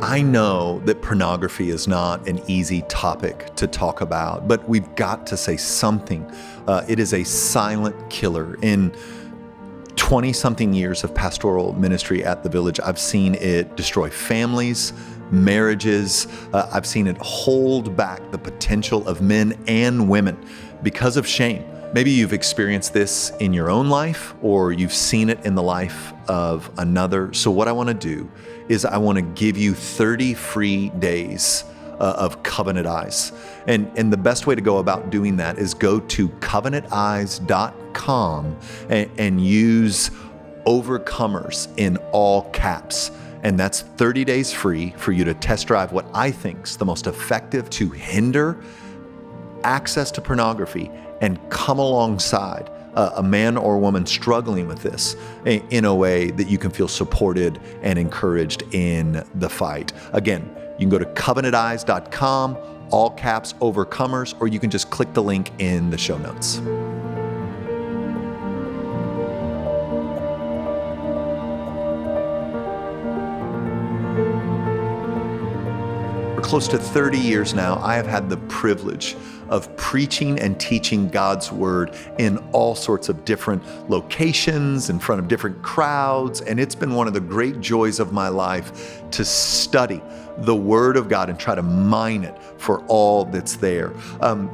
I know that pornography is not an easy topic to talk about, but we've got to say something. It is a silent killer. In 20-something years of pastoral ministry at the Village, I've seen it destroy families, marriages. I've seen it hold back the potential of men and women because of shame. Maybe you've experienced this in your own life, or you've seen it in the life of another. So what I want to do is I want to give you 30 free days of Covenant Eyes. And the best way to go about doing that is go to covenanteyes.com and use Overcomers in all caps. And that's 30 days free for you to test drive what I think is the most effective to hinder access to pornography and come alongside a man or woman struggling with this in a way that you can feel supported and encouraged in the fight. Again, you can go to covenanteyes.com, all caps Overcomers, or you can just click the link in the show notes. For close to 30 years now, I have had the privilege of preaching and teaching God's word in all sorts of different locations, in front of different crowds, and it's been one of the great joys of my life to study the word of God and try to mine it for all that's there.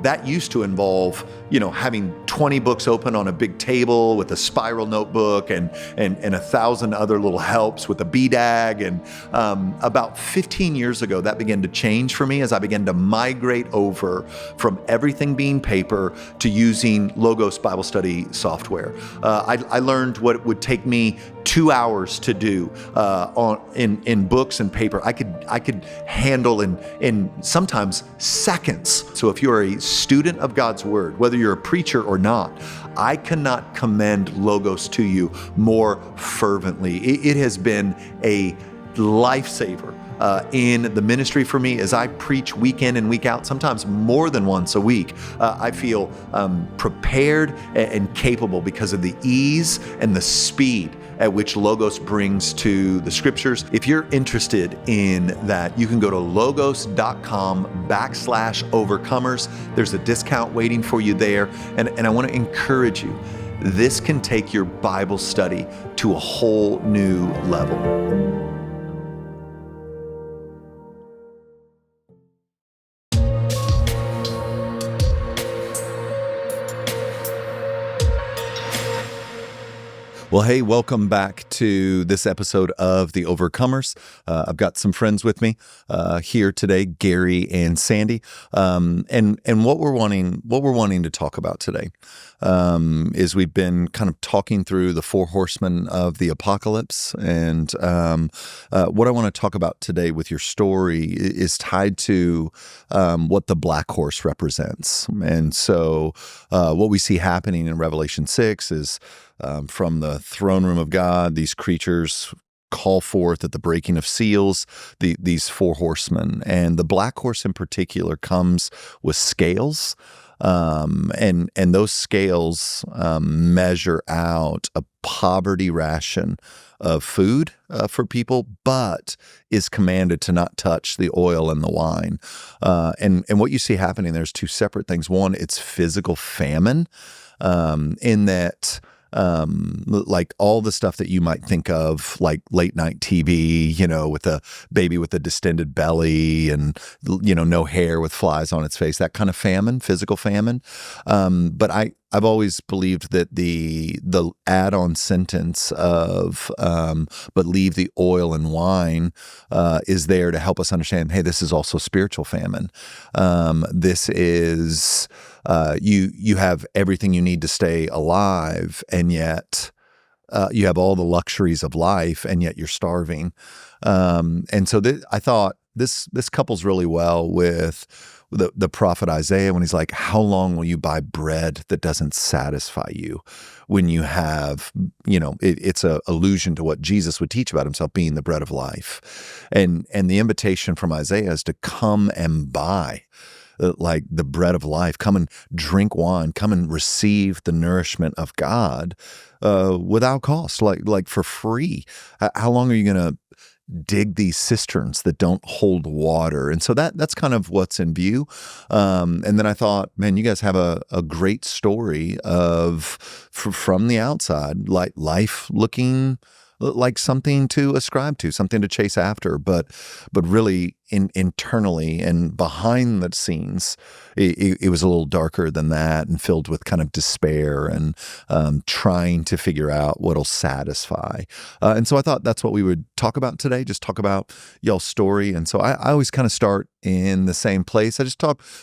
That used to involve, having 20 books open on a big table with a spiral notebook and 1,000 other little helps with a BDAG. And about 15 years ago, that began to change for me as I began to migrate over from everything being paper to using Logos Bible study software. I learned what it would take me 2 hours to do in books and paper. I could handle in sometimes seconds. So if you're a student of God's word, whether you're a preacher or not, I cannot commend Logos to you more fervently. It has been a lifesaver in the ministry for me as I preach week in and week out, sometimes more than once a week. I feel prepared and capable because of the ease and the speed at which Logos brings to the scriptures. If you're interested in that, you can go to logos.com/overcomers. There's a discount waiting for you there. And I want to encourage you, this can take your Bible study to a whole new level. Well, hey, welcome back to this episode of The Overcomers. I've got some friends with me here today, Gary and Sandi. And what we're wanting to talk about today is we've been kind of talking through the four horsemen of the apocalypse. And what I want to talk about today with your story is tied to what the black horse represents. And so what we see happening in Revelation 6 is from the throne room of God, these creatures call forth at the breaking of seals, these four horsemen. And the black horse in particular comes with scales. And those scales measure out a poverty ration of food for people, but is commanded to not touch the oil and the wine. And what you see happening, there's two separate things. One, it's physical famine, in that like all the stuff that you might think of, like late night TV, with a baby with a distended belly and, no hair with flies on its face, that kind of famine, physical famine. But I've always believed that the add-on sentence of but leave the oil and wine is there to help us understand, hey, this is also spiritual famine. This is you have everything you need to stay alive, and yet you have all the luxuries of life, and yet you're starving. And so I thought this couples really well with the prophet Isaiah when he's like, how long will you buy bread that doesn't satisfy you when you have, it's a allusion to what Jesus would teach about himself being the bread of life. And the invitation from Isaiah is to come and buy like the bread of life, come and drink wine, come and receive the nourishment of God without cost, like for free. How long are you going to dig these cisterns that don't hold water. And so that's kind of what's in view. And then I thought, man, you guys have a great story from the outside, like life looking like something to ascribe to, something to chase after, but really internally and behind the scenes, it was a little darker than that and filled with kind of despair and trying to figure out what'll satisfy. And so I thought that's what we would talk about today, just talk about y'all's story. And so I always kind of start in the same place. We're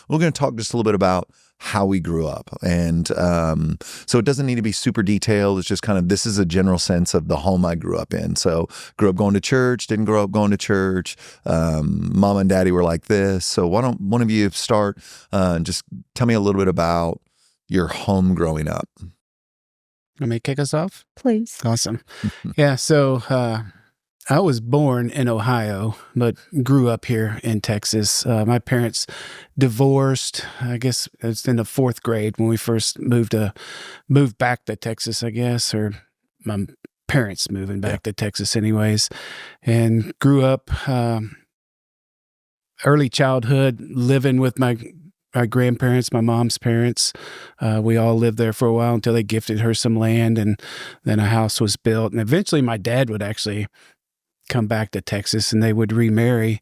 going to talk just a little bit about how we grew up. And so it doesn't need to be super detailed. It's just kind of, this is a general sense of the home I grew up in. So grew up going to church, didn't grow up going to church. Mom and daddy were like this. So why don't one of you start and just tell me a little bit about your home growing up? Want me to kick us off? Please. Awesome. Yeah, so I was born in Ohio, but grew up here in Texas. My parents divorced. I guess it's in the 4th grade when we first moved back to Texas, I guess, or my parents moving back to Texas anyways, and grew up early childhood living with my grandparents, my mom's parents. We all lived there for a while until they gifted her some land, and then a house was built. And eventually my dad would actually come back to Texas and they would remarry.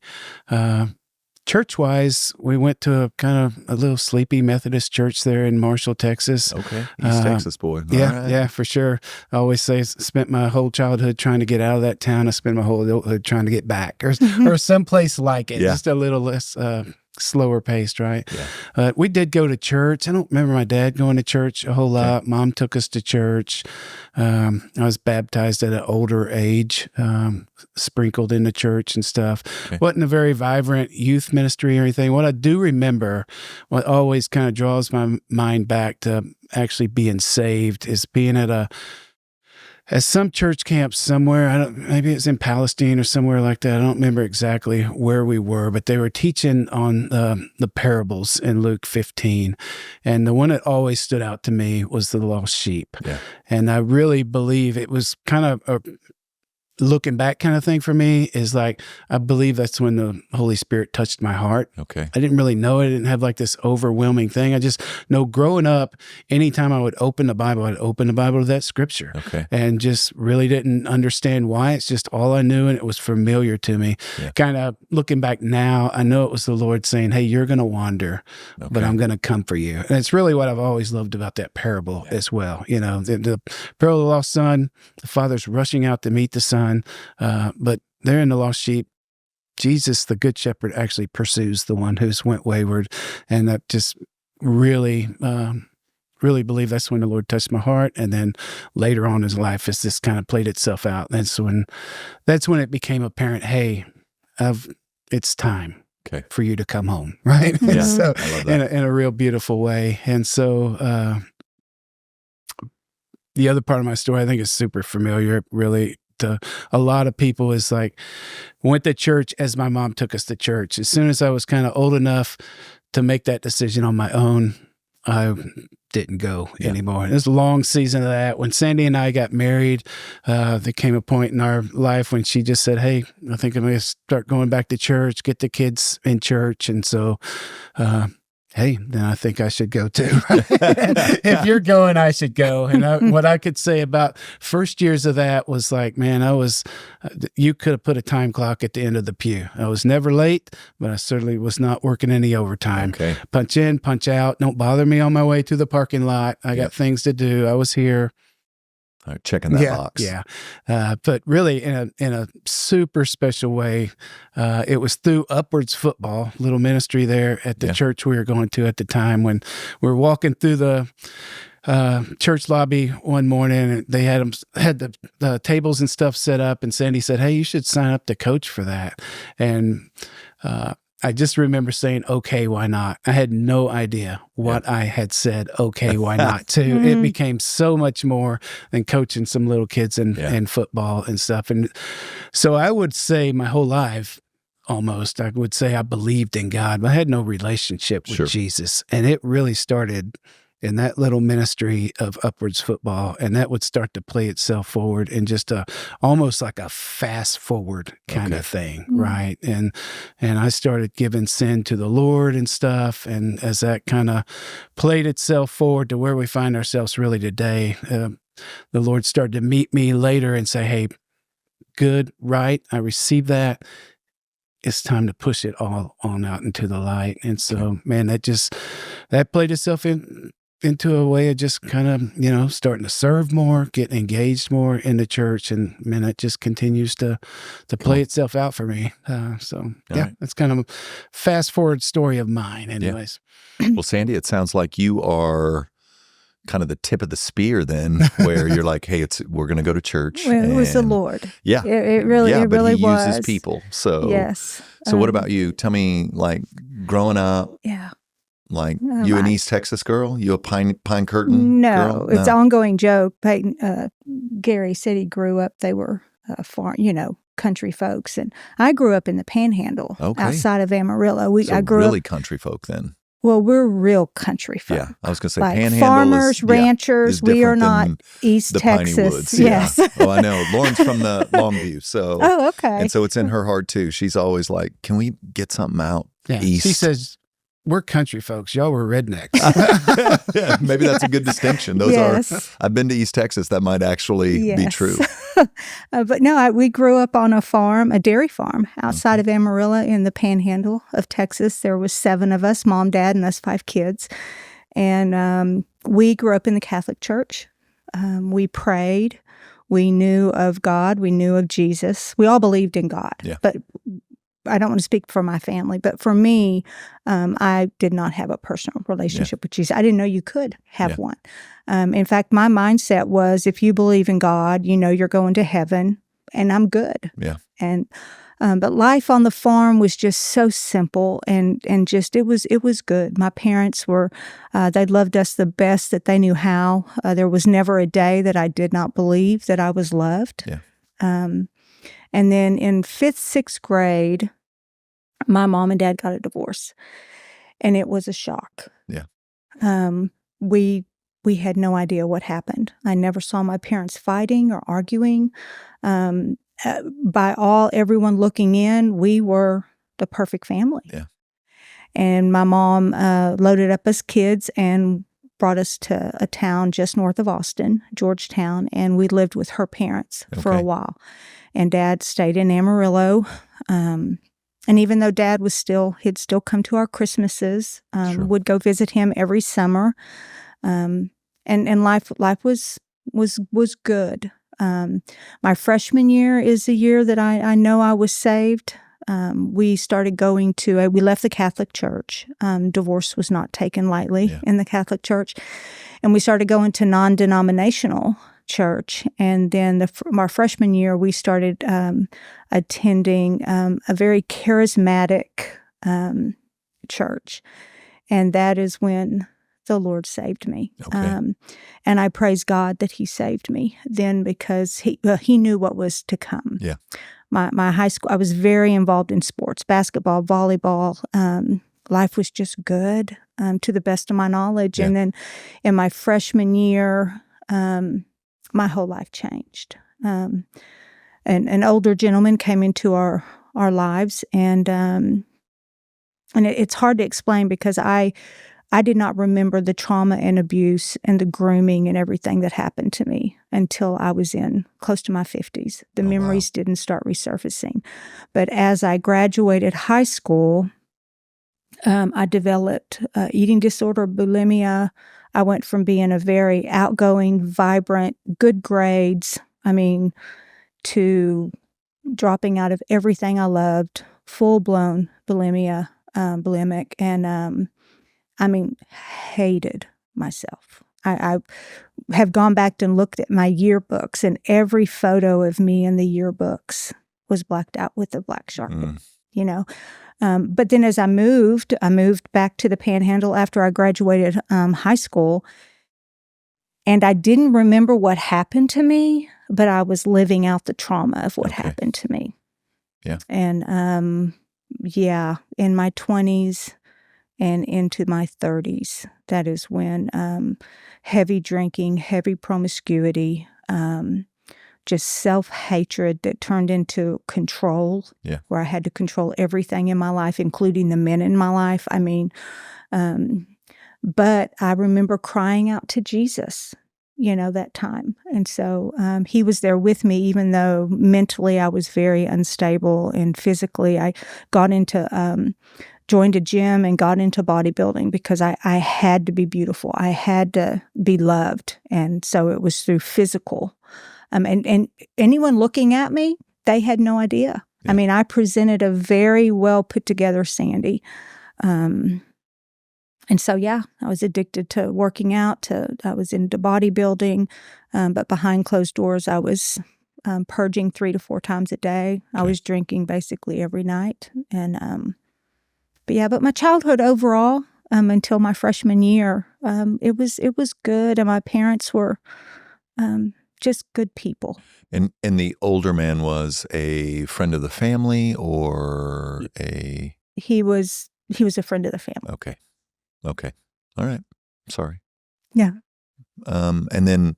Church-wise, we went to a little sleepy Methodist church there in Marshall, Texas. Okay, East Texas boy. Yeah, for sure. I always say I spent my whole childhood trying to get out of that town. I spent my whole adulthood trying to get back or someplace like it, just a little less slower paced, right? Yeah. We did go to church. I don't remember my dad going to church a whole lot. Mom took us to church. I was baptized at an older age, sprinkled into church and stuff. Wasn't a very vibrant youth ministry or anything. What I do remember, what always kind of draws my mind back to actually being saved, is being at some church camp somewhere. Maybe it's in Palestine or somewhere like that. I don't remember exactly where we were, but they were teaching on the parables in Luke 15. And the one that always stood out to me was the lost sheep. Yeah. And I really believe it was kind of a looking back kind of thing for me, is like, I believe that's when the Holy Spirit touched my heart. Okay. I didn't really know it. I didn't have like this overwhelming thing. I just know growing up, anytime I would open the Bible, I'd open the Bible to that scripture. Okay. And just really didn't understand why. It's just all I knew, and it was familiar to me. Yeah. Kind of looking back now, I know it was the Lord saying, hey, you're going to wander, but I'm going to come for you. And it's really what I've always loved about that parable as well. You know, the parable of the lost son, the father's rushing out to meet the son. But they're in the lost sheep. Jesus, the good shepherd, actually pursues the one who's went wayward. And that just really, really believe that's when the Lord touched my heart. And then later on in his life, as this kind of played itself out, that's when it became apparent, hey, it's time for you to come home, right? Yeah, so I love that. In a real beautiful way. And so the other part of my story, I think, is super familiar, really, to a lot of people, is like, went to church as my mom took us to church. As soon as I was kind of old enough to make that decision on my own, I didn't go anymore. It was a long season of that. When Sandi and I got married, there came a point in our life when she just said, hey, I think I'm going to start going back to church, get the kids in church. And so, hey, then I think I should go too. If you're going, I should go. And what I could say about first years of that was like, man, you could have put a time clock at the end of the pew. I was never late, but I certainly was not working any overtime. Okay. Punch in, punch out. Don't bother me on my way to the parking lot. I got things to do. I was here. All right, checking that box. Yeah. But really in a super special way, it was through Upwards Football, little ministry there at the church we were going to at the time, when we were walking through the church lobby one morning, and they had the tables and stuff set up, and Sandi said, hey, you should sign up to coach for that. And I just remember saying, okay, why not? I had no idea what I had said, okay, why not, to. It became so much more than coaching some little kids in football and stuff. And so I would say my whole life, almost, I would say I believed in God, but I had no relationship with Jesus. And it really started in that little ministry of Upwards Football, and that would start to play itself forward in just almost like a fast forward kind of thing, right? And I started giving sin to the Lord and stuff, and as that kind of played itself forward to where we find ourselves really today, the Lord started to meet me later and say, "Hey, good, right? I received that. It's time to push it all on out into the light." And so, man, that played itself into a way of just kind of, starting to serve more, getting engaged more in the church. And man, that just continues to play itself out for me. That's kind of a fast forward story of mine anyways. Yeah. Well, Sandi, it sounds like you are kind of the tip of the spear then, where you're like, hey, we're going to go to church. Well, it was the Lord. Yeah. It really was. He uses people. So, yes. So what about you? Tell me, like, growing up. Yeah. Like, you an East Texas girl? You a Pine Curtain girl? No, it's an ongoing joke. Peyton, Gary said he grew up, they were farm, country folks. And I grew up in the Panhandle outside of Amarillo. I grew really up, country folk then. Well, we're real country folk. Yeah, I was going to say like Panhandle farmers, ranchers. We are not East the Texas. Piney Woods. Yes. Yeah. Oh, I know. Lauren's from the Longview, so. Oh, okay. And so it's in her heart too. She's always like, "Can we get something out east?" She says, "We're country folks. Y'all were rednecks." Yeah, maybe that's a good distinction. Those are. I've been to East Texas. That might actually be true. But no, we grew up on a farm, a dairy farm outside of Amarillo in the Panhandle of Texas. There was 7 of us, mom, dad, and us 5 kids. And we grew up in the Catholic Church. We prayed. We knew of God. We knew of Jesus. We all believed in God. Yeah. But I don't want to speak for my family, but for me, I did not have a personal relationship with Jesus. I didn't know you could have one. In fact, my mindset was, if you believe in God, you're going to heaven, and I'm good. Yeah. And but life on the farm was just so simple, and just it was good. My parents were they loved us the best that they knew how. There was never a day that I did not believe that I was loved. Yeah. And then in 5th, 6th grade, my mom and dad got a divorce, and it was a shock. Yeah. We had no idea what happened. I never saw my parents fighting or arguing. By everyone looking in, we were the perfect family. Yeah. And my mom loaded up us kids and brought us to a town just north of Austin, Georgetown, and we lived with her parents for a while. And Dad stayed in Amarillo. And even though Dad he'd still come to our Christmases, would go visit him every summer. And life was good. My freshman year is the year that I know I was saved. We started going we left the Catholic Church. Divorce was not taken lightly in the Catholic Church. And we started going to non-denominational church. And then our freshman year, we started attending a very charismatic church. And that is when the Lord saved me. Okay. And I praise God that He saved me then, because He knew what was to come. Yeah. My high school, I was very involved in sports, basketball, volleyball. Life was just good to the best of my knowledge. Yeah. And then in my freshman year, my whole life changed. An older gentleman came into our lives, and it's hard to explain, because I did not remember the trauma and abuse and the grooming and everything that happened to me until I was in close to my 50s. The memories didn't start resurfacing. But as I graduated high school, I developed eating disorder, bulimia. I went from being a very outgoing, vibrant, good grades, to dropping out of everything I loved, full-blown bulimic, and hated myself. I have gone back and looked at my yearbooks, and every photo of me in the yearbooks was blacked out with a black Sharpie, But then as I moved back to the Panhandle after I graduated high school, and I didn't remember what happened to me, but I was living out the trauma of what happened to me. Yeah. And in my 20s, and into my 30s. That is when heavy drinking, heavy promiscuity, just self-hatred that turned into control, where I had to control everything in my life, including the men in my life. I mean, but I remember crying out to Jesus, that time. And so he was there with me, even though mentally I was very unstable, and physically I got into, joined a gym and got into bodybuilding because I had to be beautiful. I had to be loved. And so it was through physical. And anyone looking at me, they had no idea. Yeah. I mean, I presented a very well put together Sandi. And so, I was addicted to working out. I was into bodybuilding, but behind closed doors, I was purging 3 to 4 times a day. Okay. I was drinking basically every night. And but my childhood overall, until my freshman year, it was good, and my parents were just good people. And the older man was a friend of the family, or a... He was a friend of the family. Okay. All right. Sorry. Yeah. And then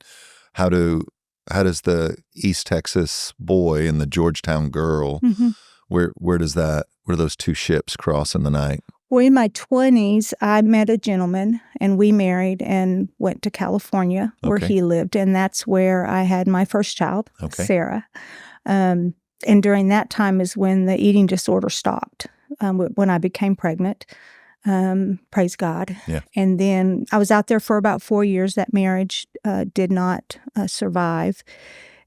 how does the East Texas boy and the Georgetown girl, where do those two ships cross in the night? Well, in my 20s, I met a gentleman, and we married and went to California, where he lived, and that's where I had my first child, Sarah. And during that time is when the eating disorder stopped, when I became pregnant. Praise God. Yeah. And then I was out there for about 4 years. That marriage did not survive.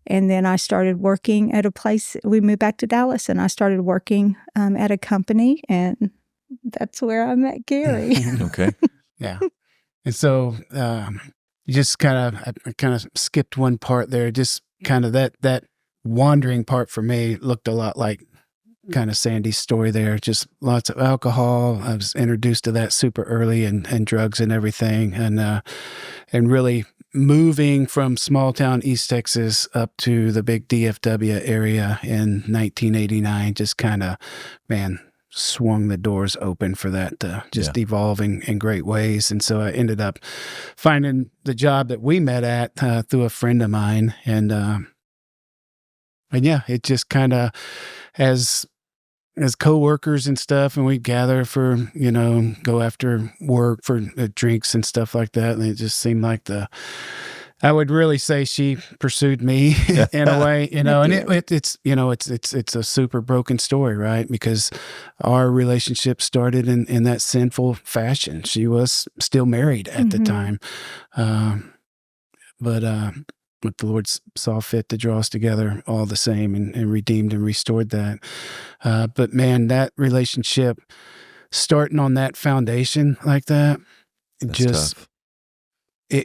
And then I started working at a place. We moved back to Dallas, and I started working at a company, and that's where I met Gary. Okay. Yeah. And so you just I kind of skipped one part there. Just kind of that wandering part for me looked a lot like kind of Sandi's story there. Just lots of alcohol. I was introduced to that super early, and drugs and everything. And really moving from small town East Texas up to the big DFW area in 1989, just kind of, swung the doors open for that to just evolve in great ways. And so I ended up finding the job that we met at through a friend of mine. And it just kind of, as coworkers and stuff, and we'd gather for, go after work for drinks and stuff like that. And it just seemed like I would really say she pursued me in a way, and it's a super broken story, right? Because our relationship started in that sinful fashion. She was still married at the time. But the Lord saw fit to draw us together all the same, and redeemed and restored that. But man, that relationship, starting on that foundation like that, that's just tough.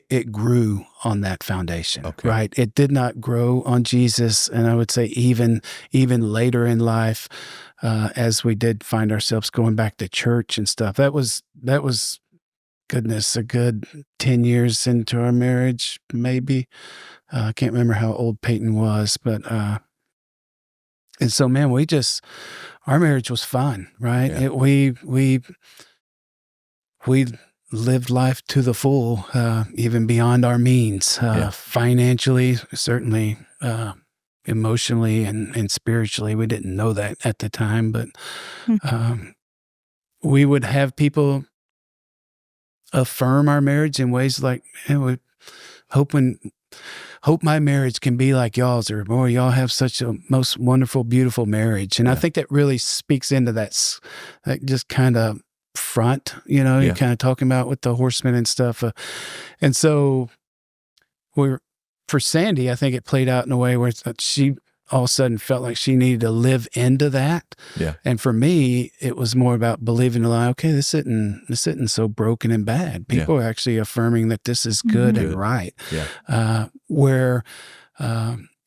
It grew on that foundation, right? It did not grow on Jesus. And I would say even later in life, as we did find ourselves going back to church and stuff, that was goodness, a good 10 years into our marriage, maybe. I can't remember how old Peyton was, but and so, man, our marriage was fun, right? Yeah. We lived life to the full, even beyond our means, financially, certainly, emotionally and spiritually. We didn't know that at the time, but we would have people affirm our marriage in ways like, we hope my marriage can be like y'all's, or boy, y'all have such a most wonderful, beautiful marriage. And I think that really speaks into that just kind of front, you're kind of talking about with the horsemen and stuff. And so for Sandi, I think it played out in a way where she all of a sudden felt like she needed to live into that. Yeah. And for me, it was more about believing the lie. Okay, this isn't so broken and bad. People are actually affirming that this is good and right. Yeah. Where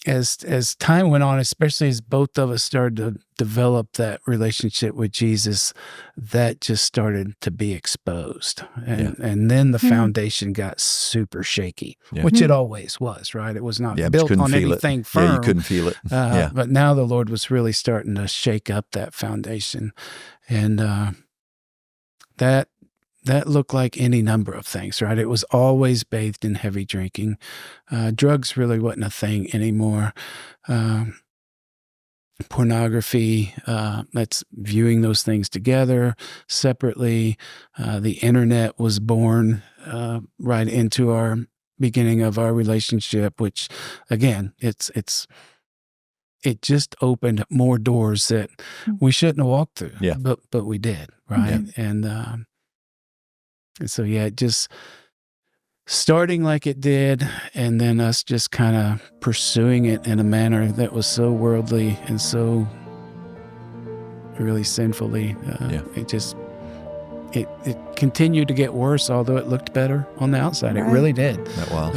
as time went on, especially as both of us started to develop that relationship with Jesus, that just started to be exposed. And then the foundation got super shaky, which it always was, right? It was not built on anything firm. Yeah, you couldn't feel it. But now the Lord was really starting to shake up that foundation. And that that looked like any number of things, right? It was always bathed in heavy drinking. Drugs really wasn't a thing anymore. Pornography, that's viewing those things together, separately. The internet was born right into our beginning of our relationship, which, again, it just opened more doors that we shouldn't have walked through. Yeah. But we did, right? Yeah. And so, yeah, it just starting like it did, and then us just kind of pursuing it in a manner that was so worldly and so really sinfully. It continued to get worse, although it looked better on the outside. Right. It really did. Isn't that wild?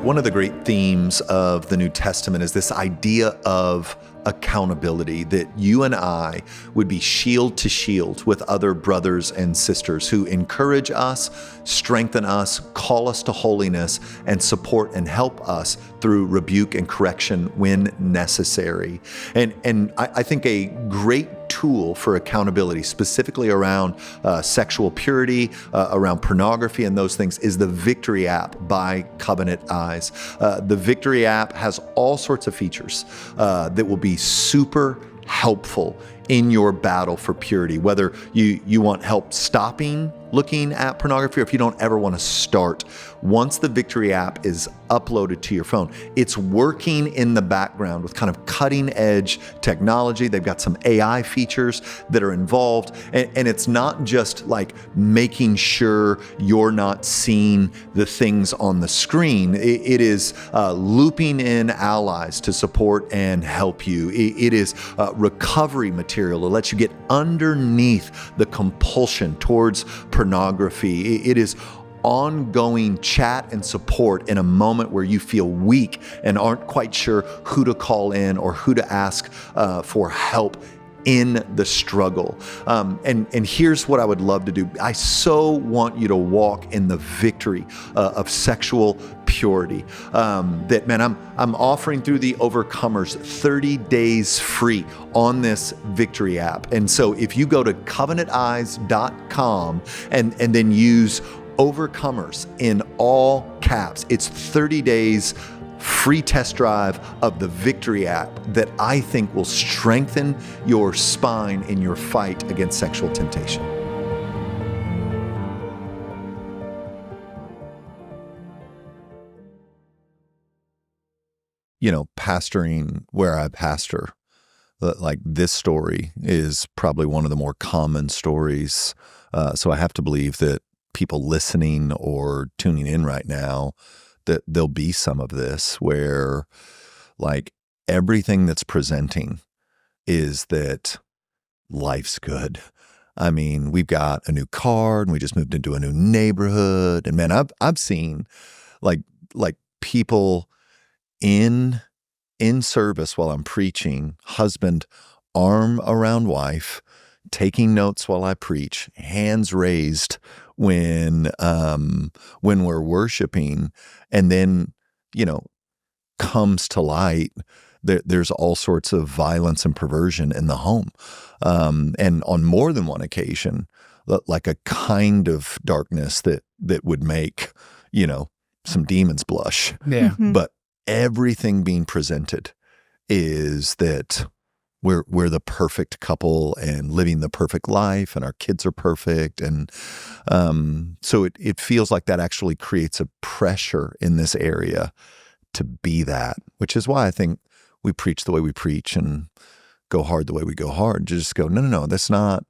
One of the great themes of the New Testament is this idea of accountability, that you and I would be shield to shield with other brothers and sisters who encourage us, strengthen us, call us to holiness, and support and help us through rebuke and correction when necessary. And I think a great tool for accountability, specifically around sexual purity, around pornography and those things, is the Victory app by Covenant Eyes. The Victory app has all sorts of features that will be super helpful in your battle for purity, whether you want help stopping looking at pornography or if you don't ever want to start. Once the Victory app is uploaded to your phone, it's working in the background with kind of cutting edge technology. They've got some AI features that are involved, and it's not just like making sure you're not seeing the things on the screen. It is looping in allies to support and help you. It is recovery material to let you get underneath the compulsion towards pornography. It is ongoing chat and support in a moment where you feel weak and aren't quite sure who to call in or who to ask for help in the struggle. And here's what I would love to do. I so want you to walk in the victory of sexual purity. That, man, I'm offering through the Overcomers 30 days free on this Victory app. And so if you go to covenanteyes.com and then use Overcomers in all caps, it's 30 days free test drive of the Victory app that I think will strengthen your spine in your fight against sexual temptation. You know, pastoring where I pastor, like this story is probably one of the more common stories. So I have to believe that people listening or tuning in right now, that there'll be some of this where like everything that's presenting is that life's good. I mean, we've got a new car and we just moved into a new neighborhood. And man, I've seen like people in service while I'm preaching, husband arm around wife, taking notes while I preach, hands raised when we're worshiping, and then, you know, comes to light there's all sorts of violence and perversion in the home. And on more than one occasion, like a kind of darkness that would make, you know, some demons blush. Yeah. Mm-hmm. But everything being presented is that we're the perfect couple and living the perfect life, and our kids are perfect. And so it feels like that actually creates a pressure in this area to be that, which is why I think we preach the way we preach and go hard the way we go hard. Just go, no, that's not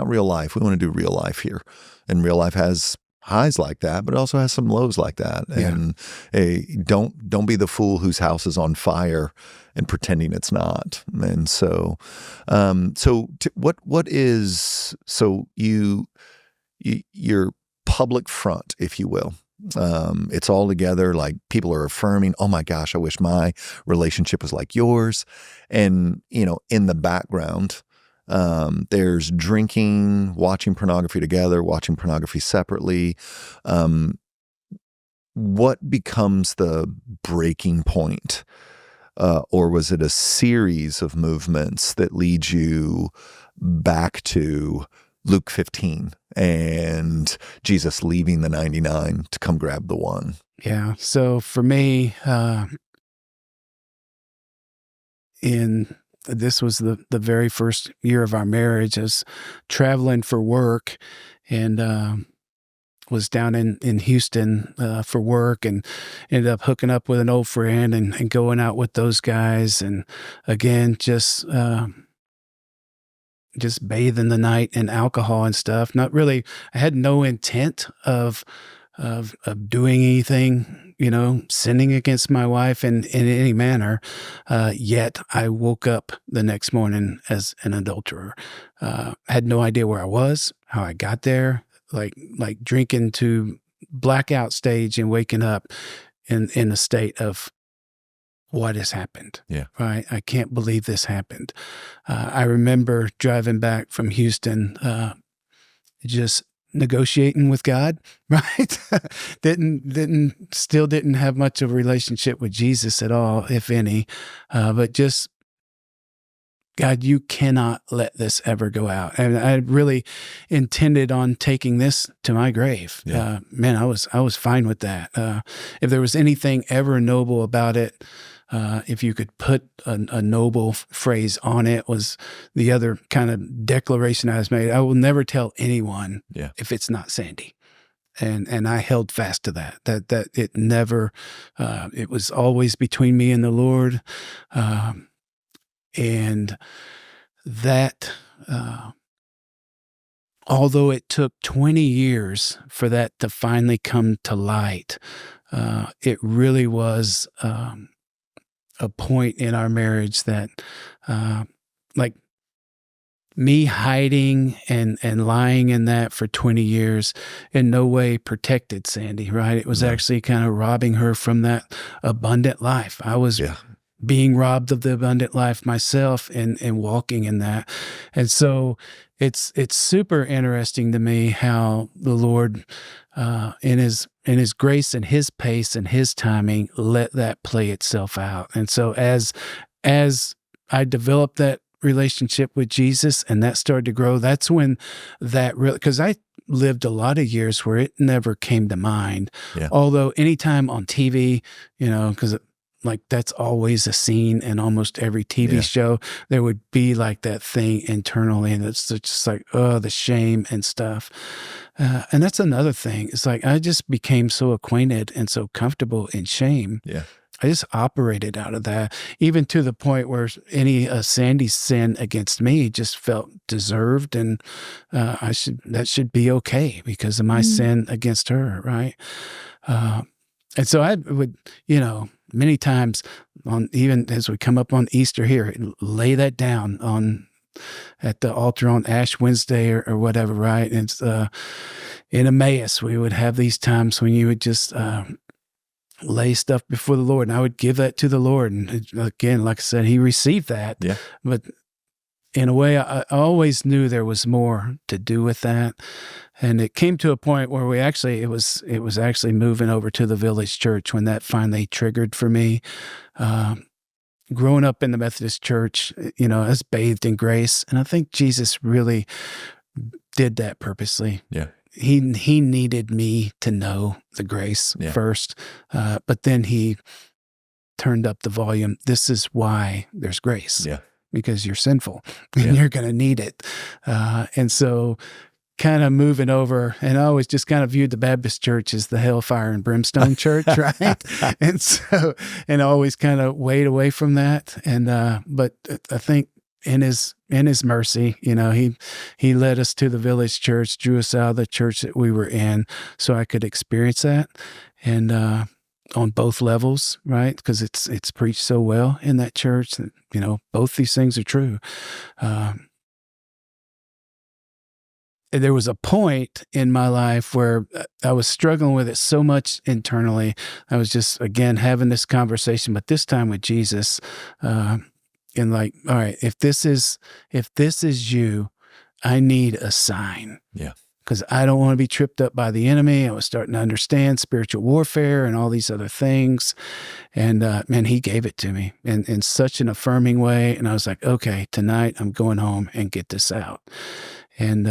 real life. We want to do real life here. And real life has highs like that, but it also has some lows like that. And don't be the fool whose house is on fire and pretending it's not. And so, what is your public front, if you will? It's all together. Like people are affirming, oh my gosh, I wish my relationship was like yours. And, you know, in the background, there's drinking, watching pornography together, watching pornography separately. What becomes the breaking point or was it a series of movements that lead you back to Luke 15 and Jesus leaving the 99 to come grab the one? Yeah. So for me, this was the very first year of our marriage. I was traveling for work and was down in Houston for work, and ended up hooking up with an old friend and going out with those guys. And again, just bathing the night in alcohol and stuff. Not really, I had no intent of doing anything, sinning against my wife in any manner. Yet I woke up the next morning as an adulterer. Had no idea where I was, how I got there, like drinking to blackout stage and waking up in a state of, what has happened? Yeah. Right. I can't believe this happened. I remember driving back from Houston, just negotiating with God, right? Still didn't have much of a relationship with Jesus at all, if any. But just, God, you cannot let this ever go out. And I really intended on taking this to my grave. Yeah. Man, I was fine with that. If there was anything ever noble about it, if you could put a noble phrase on it, was the other kind of declaration I was made. I will never tell anyone if it's not Sandi. And I held fast to that it never, it was always between me and the Lord. And that, although it took 20 years for that to finally come to light, it really was a point in our marriage that, like, me hiding and lying in that for 20 years in no way protected Sandi, right? It was actually kind of robbing her from that abundant life. I was being robbed of the abundant life myself and walking in that. And so it's super interesting to me how the Lord, in his grace and his pace and his timing, let that play itself out. And so as I developed that relationship with Jesus and that started to grow, that's when that really, because I lived a lot of years where it never came to mind. Yeah. Although anytime on TV, because like that's always a scene in almost every TV show, there would be like that thing internally, and it's just like, oh, the shame and stuff. And that's another thing. It's like I just became so acquainted and so comfortable in shame. Yeah. I just operated out of that, even to the point where any Sandi's sin against me just felt deserved, and that should be okay because of my sin against her, right? And so I would, many times even as we come up on Easter here, lay that down at the altar on Ash Wednesday or whatever, right? And in Emmaus, we would have these times when you would just lay stuff before the Lord, and I would give that to the Lord. And again, like I said, he received that. Yeah. But in a way, I always knew there was more to do with that. And it came to a point where it was actually moving over to the village church when that finally triggered for me. Growing up in the Methodist church, I was bathed in grace. And I think Jesus really did that purposely. Yeah. He needed me to know the grace first, but then he turned up the volume. This is why there's grace, because you're sinful and you're going to need it. And so kind of moving over, and I always just kind of viewed the Baptist church as the hellfire and brimstone church, right? And always kind of weighed away from that. And, but I think in his mercy, he led us to the village church, drew us out of the church that we were in so I could experience that. And, on both levels, right? Because it's preached so well in that church that, both these things are true. There was a point in my life where I was struggling with it so much internally. I was just, again, having this conversation, but this time with Jesus, and like, all right, if this is you, I need a sign. Yeah. because I don't want to be tripped up by the enemy. I was starting to understand spiritual warfare and all these other things. And man, he gave it to me in such an affirming way. And I was like, okay, tonight I'm going home and get this out. And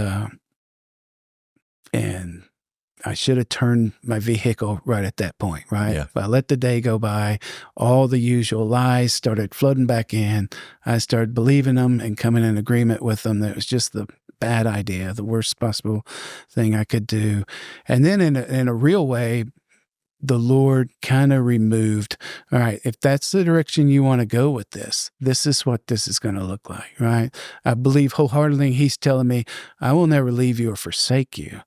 I should have turned my vehicle right at that point, right? Yeah. But I let the day go by. All the usual lies started flooding back in. I started believing them and coming in agreement with them. That it was just the bad idea, the worst possible thing I could do. And then in a real way, the Lord kind of removed, all right, if that's the direction you want to go with this is what this is going to look like, right? I believe wholeheartedly he's telling me, I will never leave you or forsake you.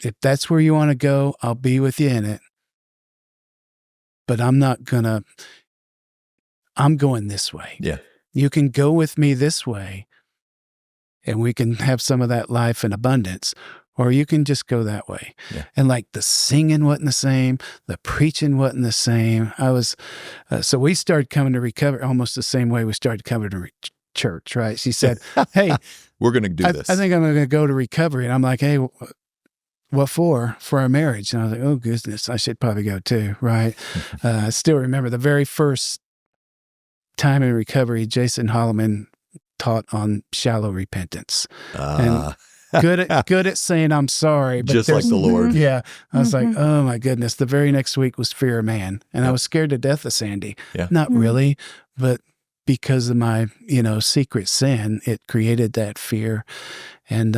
If that's where you want to go, I'll be with you in it. But I'm going this way. Yeah. You can go with me this way and we can have some of that life in abundance, or you can just go that way. Yeah. And like the singing wasn't the same, the preaching wasn't the same. So we started coming to recover almost the same way we started coming to church, right? She said, hey, we're going to do this. I think I'm going to go to recovery. And I'm like, hey, what for? For our marriage. And I was like, oh, goodness, I should probably go too, right? I still remember the very first time in recovery, Jason Holloman taught on shallow repentance. And good at saying I'm sorry. But just like the Lord. Yeah. I was like, oh my goodness. The very next week was fear of man. And I was scared to death of Sandy. Yeah. Not really, but because of my, secret sin, it created that fear. And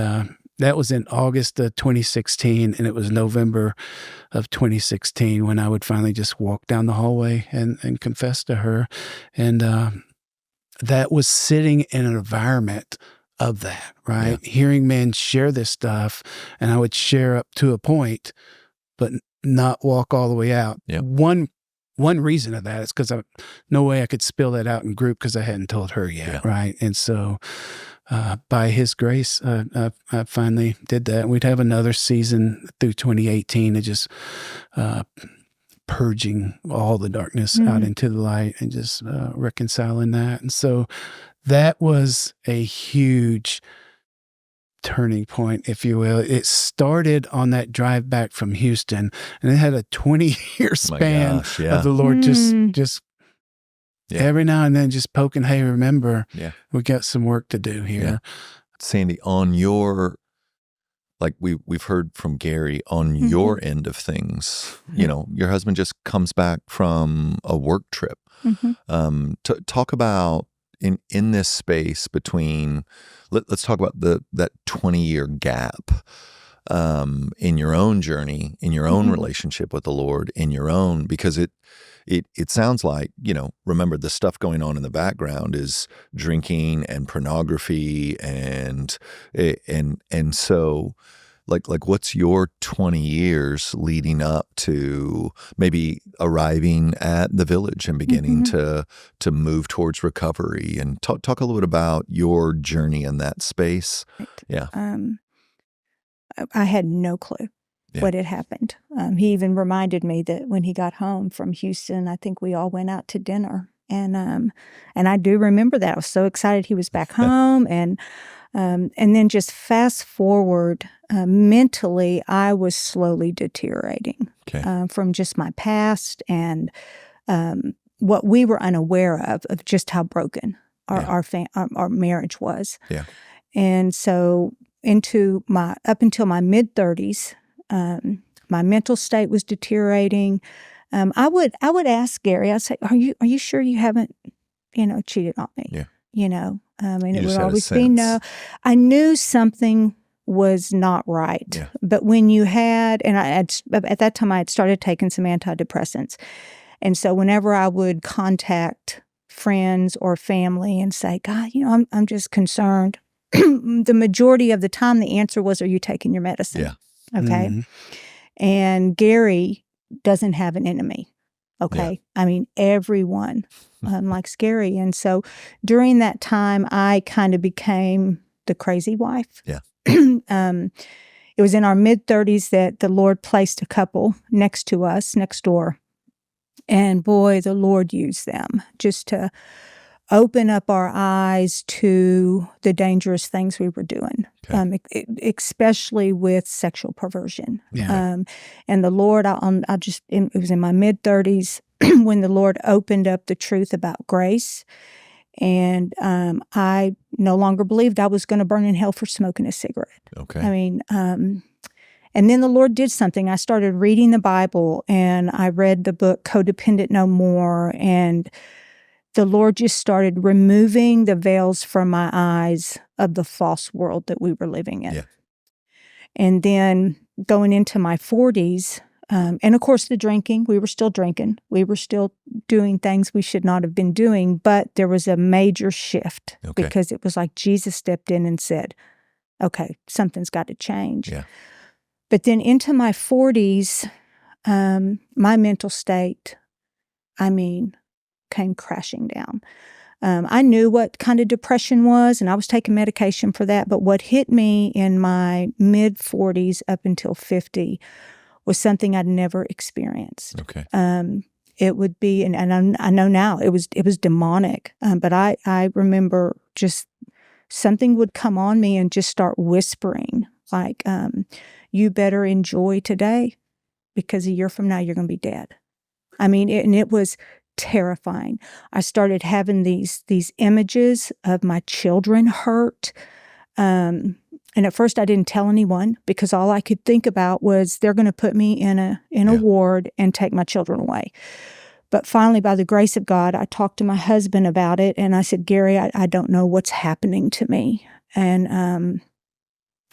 that was in August of 2016, and it was November of 2016 when I would finally just walk down the hallway and confess to her. And that was sitting in an environment of that, right? Yeah. Hearing men share this stuff, and I would share up to a point, but not walk all the way out. Yep. One reason of that is because no way I could spill that out in group because I hadn't told her yet, right? And so by his grace, I finally did that. We'd have another season through 2018 of just purging all the darkness out into the light and just reconciling that. And so that was a huge turning point, if you will. It started on that drive back from Houston, and it had a 20-year span of the Lord just every now and then just poking, hey, remember, we got some work to do here. Yeah. Sandi, on your, like we've heard from Gary, on your end of things, your husband just comes back from a work trip. Talk about in this space between, let's talk about that 20-year gap in your own journey, in your own relationship with the Lord, in your own, because it sounds like, remember the stuff going on in the background is drinking and pornography and so like what's your 20 years leading up to maybe arriving at the Village and beginning to move towards recovery, and talk a little bit about your journey in that space. Right. Yeah. I had no clue what had happened. He even reminded me that when he got home from Houston, I think we all went out to dinner. And I do remember that. I was so excited he was back home. And then just fast forward, mentally, I was slowly deteriorating from just my past and what we were unaware of just how broken our marriage was. Yeah. And so up until my mid-30s, my mental state was deteriorating. I would ask Gary, I'd say, are you sure you haven't, cheated on me? Yeah. It would always be no. I knew something was not right. Yeah. But when you had, and at that time I had started taking some antidepressants. And so whenever I would contact friends or family and say, God, I'm just concerned, the majority of the time the answer was, are you taking your medicine? Yeah. Okay. Mm-hmm. And Gary doesn't have an enemy. Okay. Yeah. Everyone likes Gary. And so during that time, I kind of became the crazy wife. Yeah. It was in our mid-30s that the Lord placed a couple next to us, next door. And boy, the Lord used them just to open up our eyes to the dangerous things we were doing, especially with sexual perversion. Yeah. And the Lord, it was in my mid-30s when the Lord opened up the truth about grace. And I no longer believed I was going to burn in hell for smoking a cigarette. Okay. I mean, and then the Lord did something. I started reading the Bible, and I read the book Codependent No More, and the Lord just started removing the veils from my eyes of the false world that we were living in. Yeah. And then going into my 40s, and of course the drinking, we were still drinking. We were still doing things we should not have been doing, but there was a major shift because it was like Jesus stepped in and said, okay, something's got to change. Yeah. But then into my 40s, my mental state, came crashing down. I knew what kind of depression was, and I was taking medication for that. But what hit me in my mid-40s up until 50 was something I'd never experienced. Okay. It would be, and I know now it was demonic. But I remember just something would come on me and just start whispering, like, "You better enjoy today, because a year from now you're going to be dead." It was terrifying. I started having these images of my children hurt. And at first I didn't tell anyone because all I could think about was they're going to put me in a ward and take my children away. But finally, by the grace of God, I talked to my husband about it, and I said, "Gary, I don't know what's happening to me." And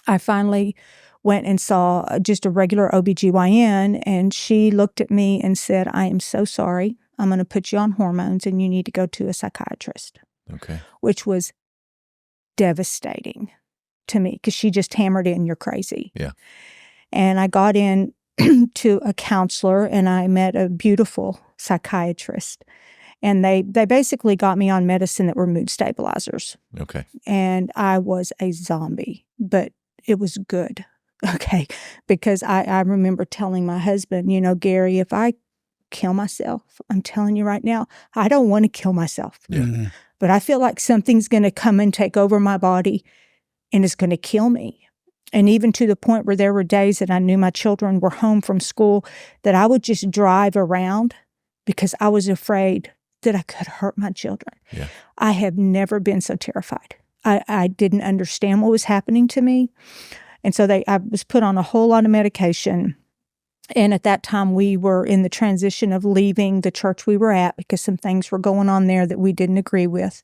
I finally went and saw just a regular OBGYN, and she looked at me and said, "I am so sorry. I'm going to put you on hormones, and you need to go to a psychiatrist." Okay. Which was devastating to me because she just hammered in, "You're crazy." Yeah. And I got in to a counselor, and I met a beautiful psychiatrist. And they basically got me on medicine that were mood stabilizers. Okay. And I was a zombie, but it was good. Okay. Because I remember telling my husband, "Gary, if I kill myself, I'm telling you right now, I don't want to kill myself. Yeah. But I feel like something's going to come and take over my body and it's going to kill me." And even to the point where there were days that I knew my children were home from school that I would just drive around because I was afraid that I could hurt my children. Yeah. I have never been so terrified. I didn't understand what was happening to me. And so I was put on a whole lot of medication. And at that time, we were in the transition of leaving the church we were at because some things were going on there that we didn't agree with.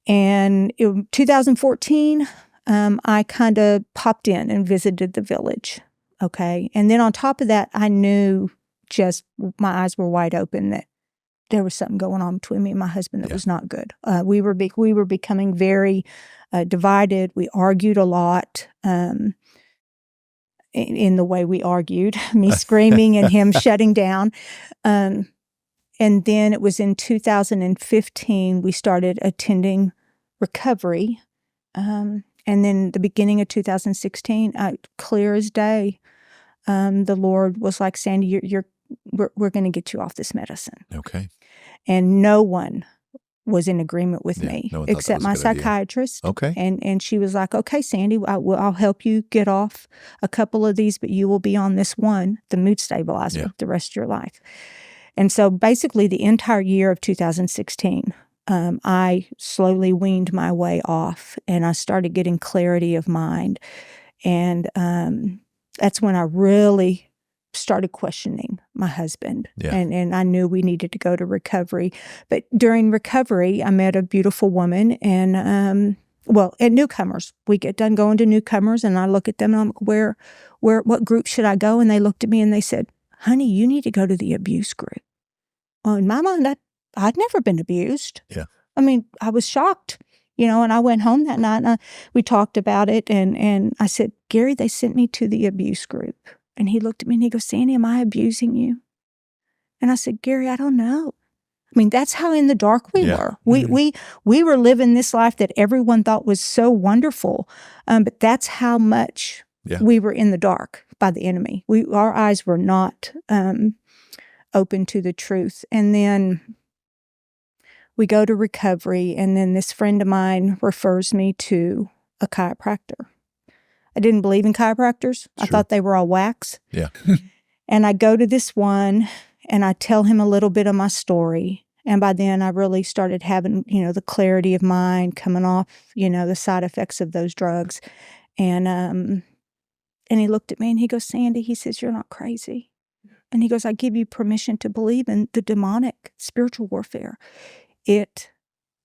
And in 2014, I kind of popped in and visited the village. Okay. And then on top of that, I knew just my eyes were wide open that there was something going on between me and my husband that was not good. We were becoming very divided. We argued a lot. In the way we argued, me screaming and him shutting down. And then it was in 2015, we started attending recovery. And then the beginning of 2016, clear as day, the Lord was like, "Sandy, we're going to get you off this medicine." Okay. And no one was in agreement with me no one except my psychiatrist. Okay. And she was like, "Okay, Sandy, I'll help you get off a couple of these, but you will be on this one, the mood stabilizer, the rest of your life." And so basically the entire year of 2016, I slowly weaned my way off, and I started getting clarity of mind. And that's when I really started questioning my husband. Yeah. And I knew we needed to go to recovery. But during recovery, I met a beautiful woman, and at newcomers. We get done going to newcomers, and I look at them and I'm like, what group should I go? And they looked at me and they said, "Honey, you need to go to the abuse group." Well, in my mind, I'd never been abused. Yeah. I was shocked, and I went home that night and we talked about it, and I said, "Gary, they sent me to the abuse group." And he looked at me and he goes, "Sandy, am I abusing you?" And I said, "Gary, I don't know." That's how in the dark we were. We were living this life that everyone thought was so wonderful. But that's how much we were in the dark by the enemy. Our eyes were not open to the truth. And then we go to recovery, and then this friend of mine refers me to a chiropractor. I didn't believe in chiropractors. I thought they were all wax. Yeah. And I go to this one, and I tell him a little bit of my story. And by then, I really started having, the clarity of mind, coming off, the side effects of those drugs. And he looked at me and he goes, Sandi, he says, you're not crazy. And he goes, I give you permission to believe in the demonic spiritual warfare. It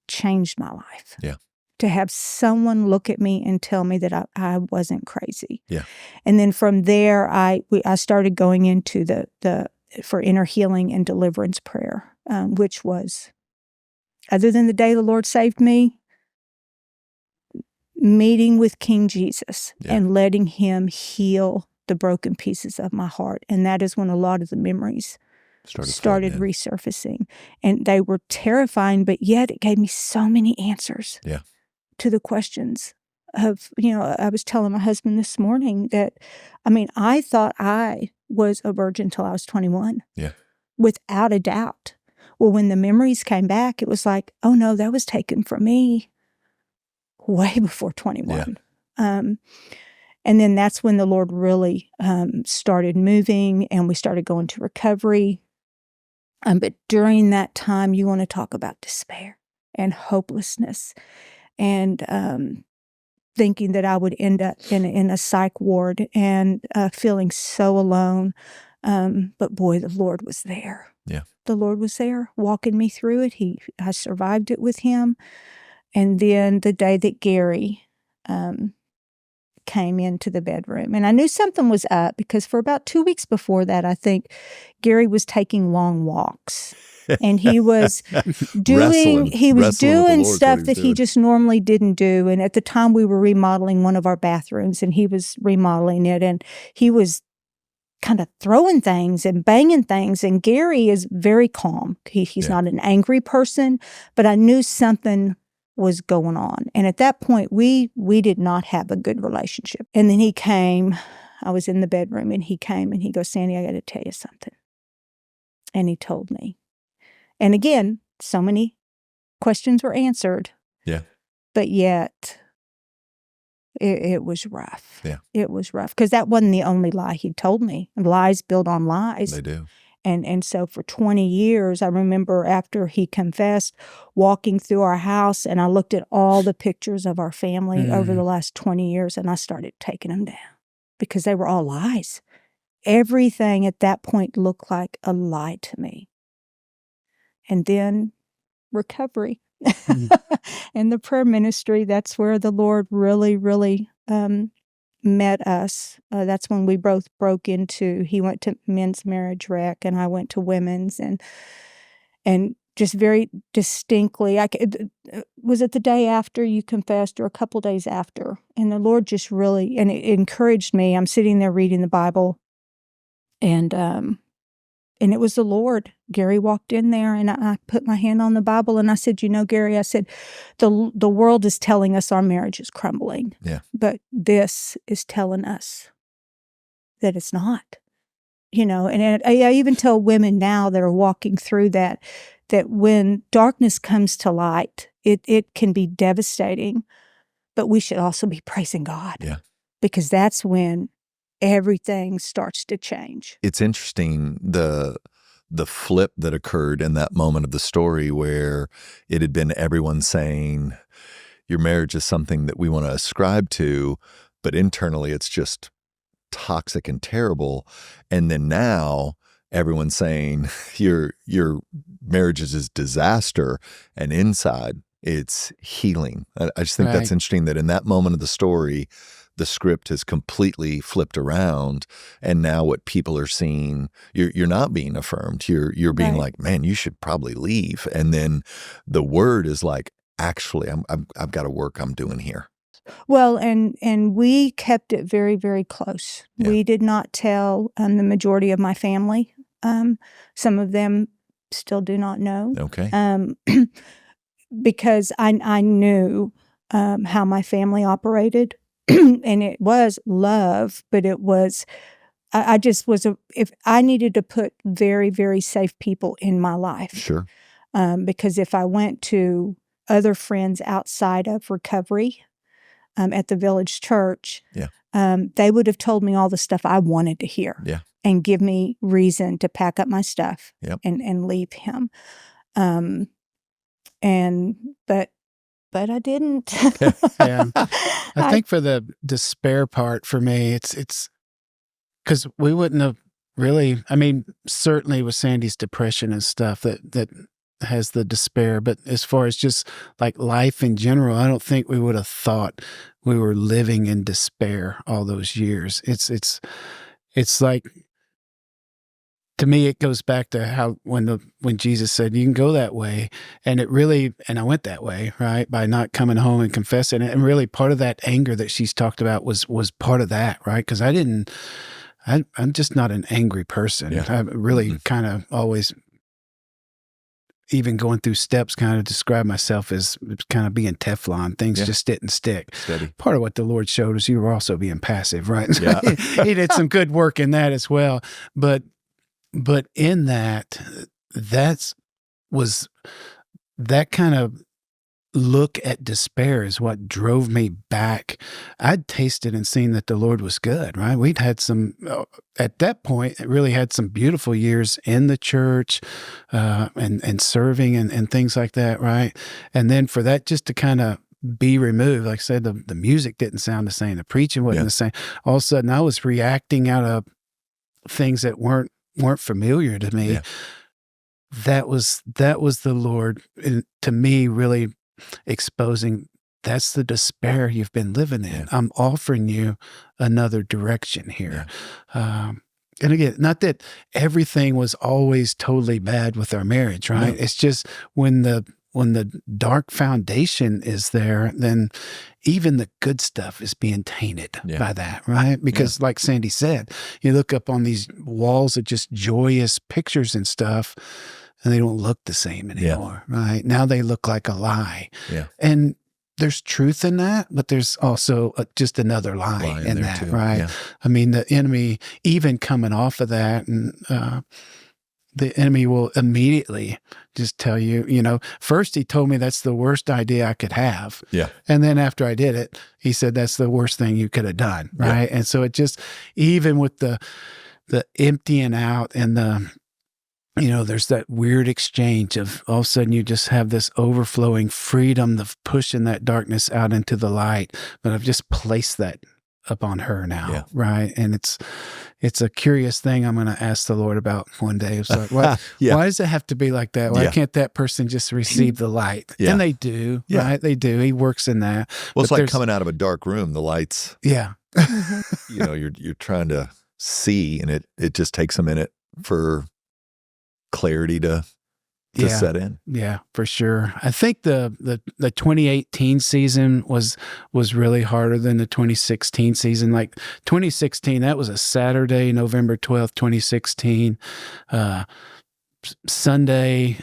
changed my life. Yeah. To have someone look at me and tell me that I wasn't crazy. Yeah. And then from there, I started going into for inner healing and deliverance prayer, which was, other than the day the Lord saved me, meeting with King Jesus and letting him heal the broken pieces of my heart. And that is when a lot of the memories started resurfacing. And they were terrifying, but yet it gave me so many answers to the questions of, I was telling my husband this morning that, I thought I was a virgin till I was 21. Yeah. Without a doubt. Well, when the memories came back, it was like, oh no, that was taken from me way before 21. Yeah. And then that's when the Lord really started moving, and we started going to recovery. But during that time, you want to talk about despair and hopelessness, and thinking that I would end up in a psych ward, and feeling so alone. But boy, the Lord was there. Yeah. The Lord was there walking me through it. I survived it with him. And then the day that Gary came into the bedroom, and I knew something was up, because for about 2 weeks before that, I think Gary was taking long walks, and he was doing stuff that he just normally didn't do. And at the time, we were remodeling one of our bathrooms, and he was remodeling it, and he was kind of throwing things and banging things. And Gary is very calm. He's not an angry person, but I knew something was going on. And at that point, we did not have a good relationship. And then he came, I was in the bedroom, and he came and he goes, Sandi, I got to tell you something. And he told me. And again, so many questions were answered. Yeah. But yet, it was rough. Yeah. It was rough, because that wasn't the only lie he told me. Lies build on lies. They do. And so for 20 years, I remember after he confessed, walking through our house, and I looked at all the pictures of our family over the last 20 years, and I started taking them down, because they were all lies. Everything at that point looked like a lie to me. And then recovery and the prayer ministry, that's where the Lord really, really met us. That's when we both broke into, he went to men's marriage rec, and I went to women's, and just very distinctly, was it the day after you confessed, or a couple days after? And the Lord just really, and it encouraged me. I'm sitting there reading the Bible, and it was the Lord. Gary walked in there, and I put my hand on the Bible, and I said, Gary, I said, the world is telling us our marriage is crumbling. Yeah. But this is telling us that it's not. And I even tell women now that are walking through that when darkness comes to light, it can be devastating, but we should also be praising God. Yeah. Because that's when everything starts to change. It's interesting, the flip that occurred in that moment of the story, where it had been everyone saying, your marriage is something that we want to ascribe to, but internally it's just toxic and terrible. And then now everyone's saying your marriage is a disaster, and inside it's healing. I just think that's interesting, that in that moment of the story, the script has completely flipped around, and now what people are seeing, you're not being affirmed. You're being like, man, you should probably leave. And then the word is like, actually, I've got a work I'm doing here. Well, and we kept it very, very close. Yeah. We did not tell the majority of my family. Some of them still do not know. Okay. Because I knew how my family operated. And it was love, but it was, I just was, if I needed to put very, very safe people in my life. Sure. because if I went to other friends outside of recovery at the village church, they would have told me all the stuff I wanted to hear and give me reason to pack up my stuff and leave him. But I didn't. Yeah. I think for the despair part for me, it's because we wouldn't have really, I mean, certainly with Sandy's depression and stuff that has the despair, but as far as just like life in general, I don't think we would have thought we were living in despair all those years. It's like, to me, it goes back to how when Jesus said, you can go that way. And I went that way, right? By not coming home and confessing it. And really part of that anger that she's talked about was part of that, right? Because I'm just not an angry person. Yeah. I really kind of always, even going through steps, kind of describe myself as kind of being Teflon. Things just didn't stick. Steady. Part of what the Lord showed us, you were also being passive, right? Yeah. He did some good work in that as well. But in that kind of look at despair is what drove me back. I'd tasted and seen that the Lord was good, right? We'd had some, at that point, really had some beautiful years in the church and serving and things like that, right? And then for that just to kind of be removed, like I said, the music didn't sound the same, the preaching wasn't the same. All of a sudden I was reacting out of things that weren't familiar to me. Yeah. That was the Lord, to me, really exposing, that's the despair you've been living in. Yeah. I'm offering you another direction here. Yeah. And again, not that everything was always totally bad with our marriage, right? No. It's just when the dark foundation is there, then even the good stuff is being tainted by that, right? Because like Sandi said, you look up on these walls of just joyous pictures and stuff, and they don't look the same anymore, right? Now they look like a lie. Yeah. And there's truth in that, but there's also just another lie in that, too. Right? Yeah. I mean, the enemy, even coming off of that, and the enemy will immediately just tell you, first he told me that's the worst idea I could have. Yeah. And then after I did it, he said, that's the worst thing you could have done. Right. Yeah. And so it just, even with the emptying out and there's that weird exchange of all of a sudden you just have this overflowing freedom of pushing that darkness out into the light. But I've just placed that upon her now, right? And it's a curious thing I'm going to ask the Lord about one day. It's like, why does it have to be like that? Why can't that person just receive the light? And they do, right? They do. He works in that. Well, it's like coming out of a dark room, the lights. Yeah. You're trying to see, and it just takes a minute for clarity to set in. Yeah, for sure. I think the 2018 season was really harder than the 2016 season. Like 2016, that was a Saturday, November 12th, 2016. Sunday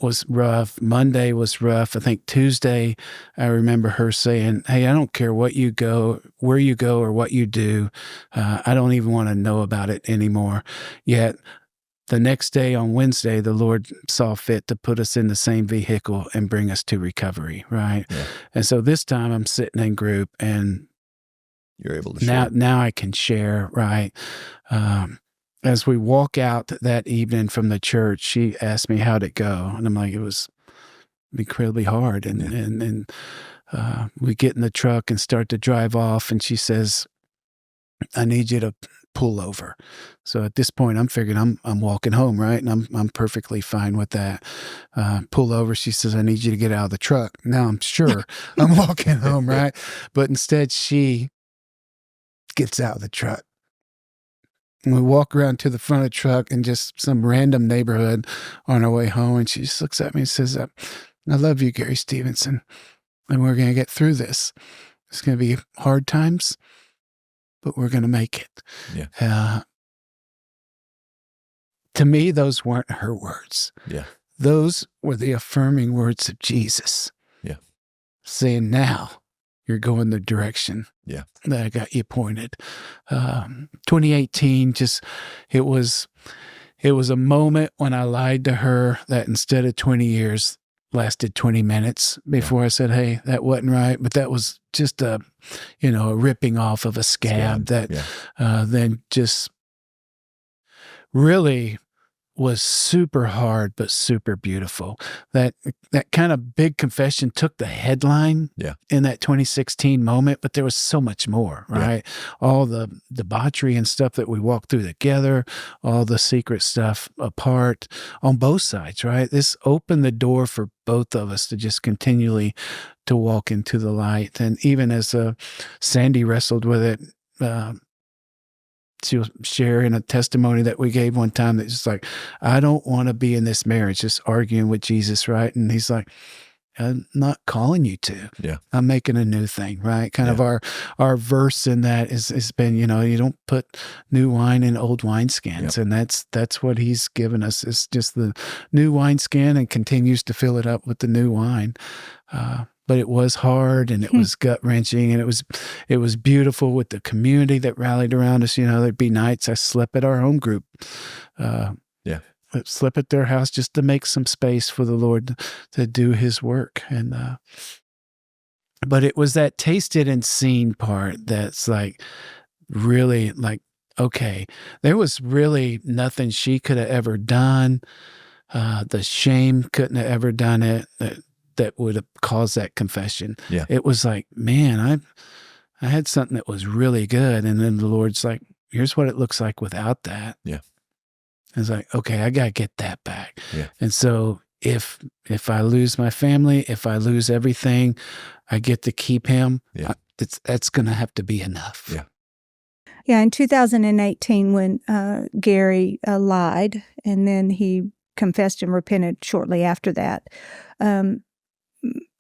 was rough. Monday was rough. I think Tuesday, I remember her saying, hey, I don't care where you go or what you do. I don't even want to know about it anymore. Yet the next day on Wednesday, the Lord saw fit to put us in the same vehicle and bring us to recovery, right? Yeah. And so this time I'm sitting in group and you're able to share. Now I can share, right? As we walk out that evening from the church, she asked me how'd it go, and I'm like, it was incredibly hard. And we get in the truck and start to drive off, and she says, I need you to pull over. So at this point, I'm figuring I'm walking home, right? And I'm perfectly fine with that. Pull over. She says, I need you to get out of the truck. Now I'm sure I'm walking home, right? But instead, she gets out of the truck. And we walk around to the front of the truck in just some random neighborhood on our way home. And she just looks at me and says, I love you, Gary Stevenson. And we're going to get through this. It's going to be hard times, but we're going to make it. Yeah. To me, those weren't her words. Yeah. Those were the affirming words of Jesus. Yeah. Saying, now you're going the direction that I got you pointed. 2018, it was It was a moment when I lied to her that instead of 20 years, lasted 20 minutes before I said, hey, that wasn't right. But that was just a ripping off of a scab that then just really was super hard, but super beautiful. That kind of big confession took the headline in that 2016 moment, but there was so much more, right? All the debauchery and stuff that we walked through together, all the secret stuff apart on both sides, right? This opened the door for both of us to just continually to walk into the light. And even as Sandi wrestled with it, she was sharing a testimony that we gave one time that's just like, I don't want to be in this marriage, just arguing with Jesus, right? And he's like, I'm not calling you to. Yeah. I'm making a new thing, right? Kind of our verse in that has been, you don't put new wine in old wineskins. And that's what he's given us. It's just the new wineskin and continues to fill it up with the new wine. But it was hard and it was gut-wrenching, and it was beautiful with the community that rallied around us. There'd be nights I slept at our home group. I'd sleep at their house just to make some space for the Lord to do his work. And but it was that tasted and seen part that's like really like, okay, there was really nothing she could have ever done. The shame couldn't have ever done it. That would have caused that confession. Yeah. It was like, man, I had something that was really good. And then the Lord's like, here's what it looks like without that. Yeah. I was like, okay, I got to get that back. Yeah. And so if I lose my family, if I lose everything, I get to keep him. Yeah. That's going to have to be enough. Yeah. Yeah. In 2018, when Gary lied, and then he confessed and repented shortly after that,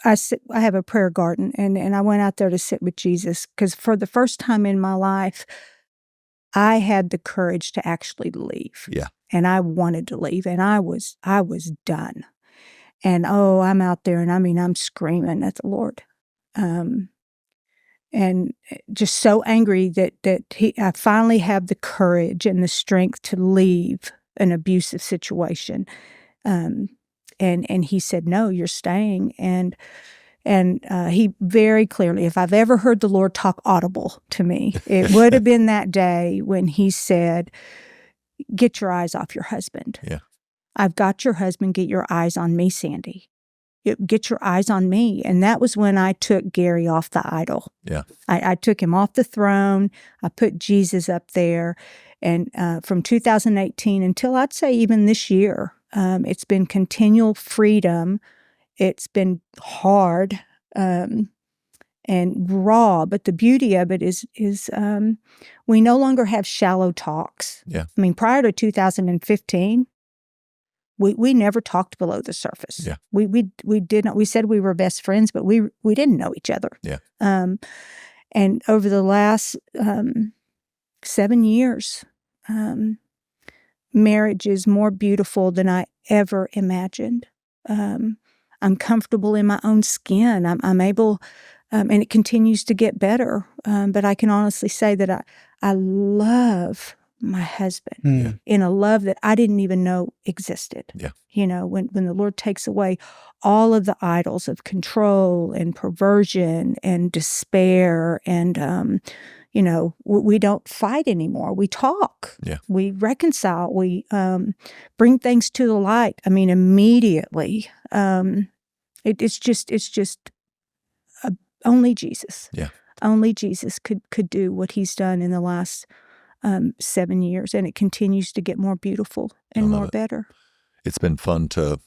I have a prayer garden, and I went out there to sit with Jesus, because for the first time in my life, I had the courage to actually leave. Yeah. And I wanted to leave, and I was done. And I'm out there, and I'm screaming at the Lord. And just so angry that I finally have the courage and the strength to leave an abusive situation. And he said, no, you're staying. And he very clearly, if I've ever heard the Lord talk audible to me, it would have been that day when he said, get your eyes off your husband. Yeah. I've got your husband. Get your eyes on me, Sandi. Get your eyes on me. And that was when I took Gary off the idol. Yeah. I took him off the throne. I put Jesus up there. And from 2018 until I'd say even this year, it's been continual freedom. It's been hard and raw, but the beauty of it is we no longer have shallow talks. Yeah. I mean, prior to 2015, we never talked below the surface. Yeah. We didn't. We said we were best friends, but we didn't know each other. Yeah. And over the last 7 years, marriage is more beautiful than I ever imagined. I'm comfortable in my own skin. I'm able, and it continues to get better. But I can honestly say that I love my husband in a love that I didn't even know existed. Yeah. When the Lord takes away all of the idols of control and perversion and despair and, we don't fight anymore. We talk. Yeah. We reconcile. We bring things to the light. I mean, immediately. It's just only Jesus. Yeah. Only Jesus could do what he's done in the last 7 years, and it continues to get more beautiful and more better. It's been fun to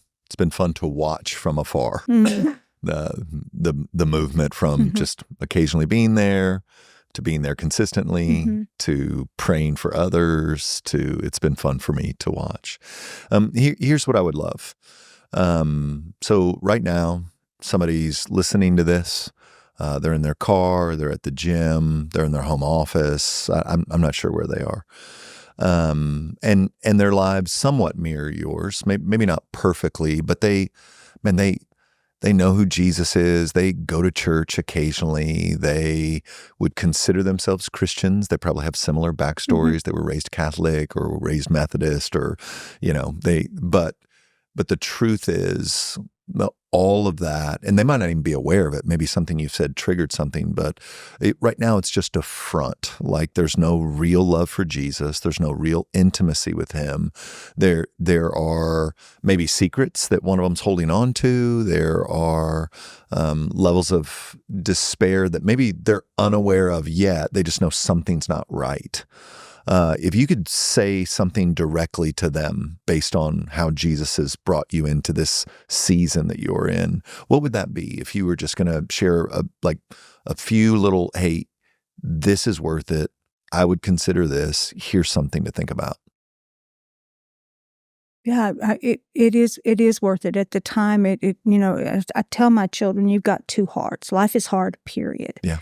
watch from afar. Mm-hmm. The movement from just occasionally being there to being there consistently to praying for others to it's been fun for me to watch. Here's what I would love. So right now, somebody's listening to this. They're in their car, they're at the gym, they're in their home office. I'm not sure where they are. And their lives somewhat mirror yours, maybe not perfectly, but they they know who Jesus is. They go to church occasionally. They would consider themselves Christians. They probably have similar backstories. They were raised Catholic or raised Methodist, or, but the truth is, all of that, and they might not even be aware of it. Maybe something you've said triggered something, but right now it's just a front. Like, there's no real love for Jesus. There's no real intimacy with him. There are maybe secrets that one of them's holding on to. There are levels of despair that maybe they're unaware of yet. They just know something's not right. If you could say something directly to them based on how Jesus has brought you into this season that you're in, what would that be? If you were just going to share a few little, hey, this is worth it. I would consider this. Here's something to think about. Yeah, it is worth it. At the time, I tell my children, you've got two hearts. Life is hard, period. Yeah.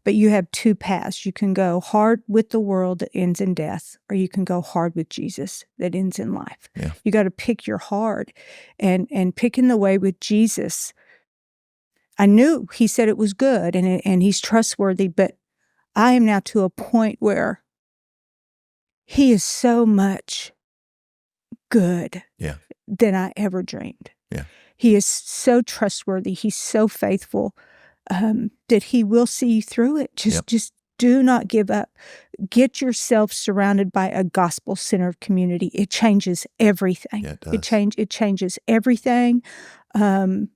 But you have two paths. You can go hard with the world that ends in death, or you can go hard with Jesus that ends in life. Yeah. You got to pick your hard. And picking the way with Jesus, I knew he said it was good and he's trustworthy, but I am now to a point where he is so much good than I ever dreamed. Yeah. He is so trustworthy. He's so faithful. That he will see you through it. Just do not give up. Get yourself surrounded by a gospel-centered community. It changes everything. Yeah, it does. It changes everything. And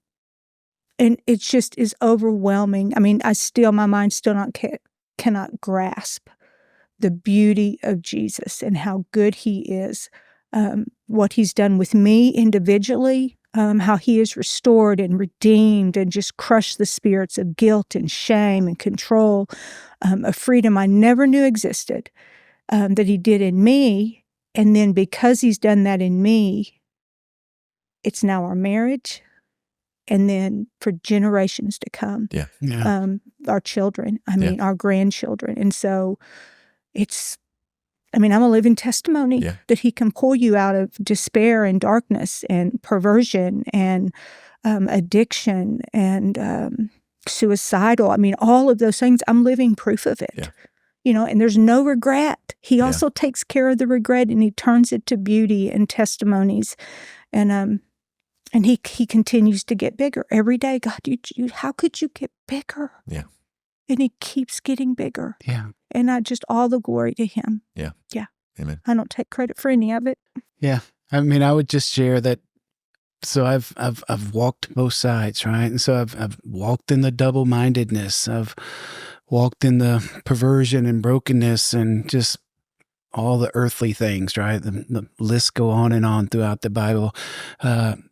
it just is overwhelming. I mean, my mind still cannot grasp the beauty of Jesus and how good he is. What he's done with me individually, how he has restored and redeemed and just crushed the spirits of guilt and shame and control, of freedom I never knew existed, that he did in me. And then because he's done that in me, it's now our marriage, and then for generations to come, our children, our grandchildren. And so I'm a living testimony that he can pull you out of despair and darkness and perversion and addiction and suicidal. All of those things, I'm living proof of it. Yeah. And there's no regret. He also takes care of the regret, and he turns it to beauty and testimonies. And he continues to get bigger every day. God, how could you get bigger? Yeah. And he keeps getting bigger. Yeah. And all the glory to him. Yeah. Yeah. Amen. I don't take credit for any of it. Yeah. I would just share that. So I've walked both sides, right? And so I've walked in the double-mindedness. I've walked in the perversion and brokenness and just all the earthly things, right? The lists go on and on throughout the Bible. And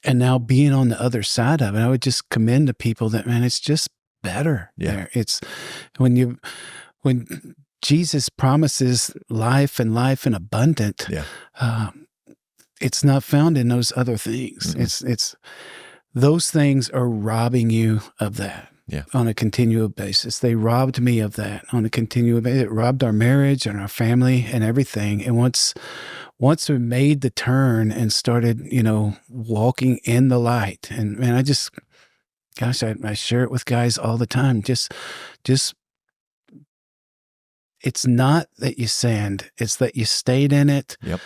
now being on the other side of it, I would just commend to people that, man, it's just better there. It's when Jesus promises life and life in abundant, it's not found in those other things. Mm-hmm. It's those things are robbing you of that on a continual basis. They robbed me of that on a continual basis. It robbed our marriage and our family and everything. And once we made the turn and started, walking in the light, and man, I share it with guys all the time. Just it's not that you sinned, it's that you stayed in it. Yep.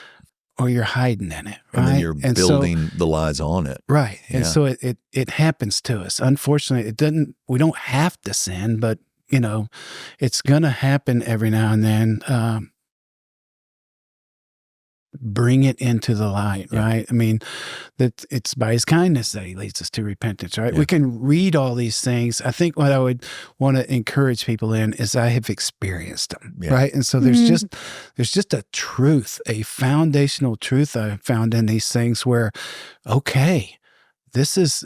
Or you're hiding in it, right? And then you're building the lies on it. Right. Yeah. And so it happens to us. Unfortunately, we don't have to sin, but it's gonna happen every now and then. Bring it into the light, right? That it's by his kindness that he leads us to repentance, right? Yeah. We can read all these things. I think what I would want to encourage people in is I have experienced them, right? And so there's just a truth, a foundational truth I found in these things where, okay, this is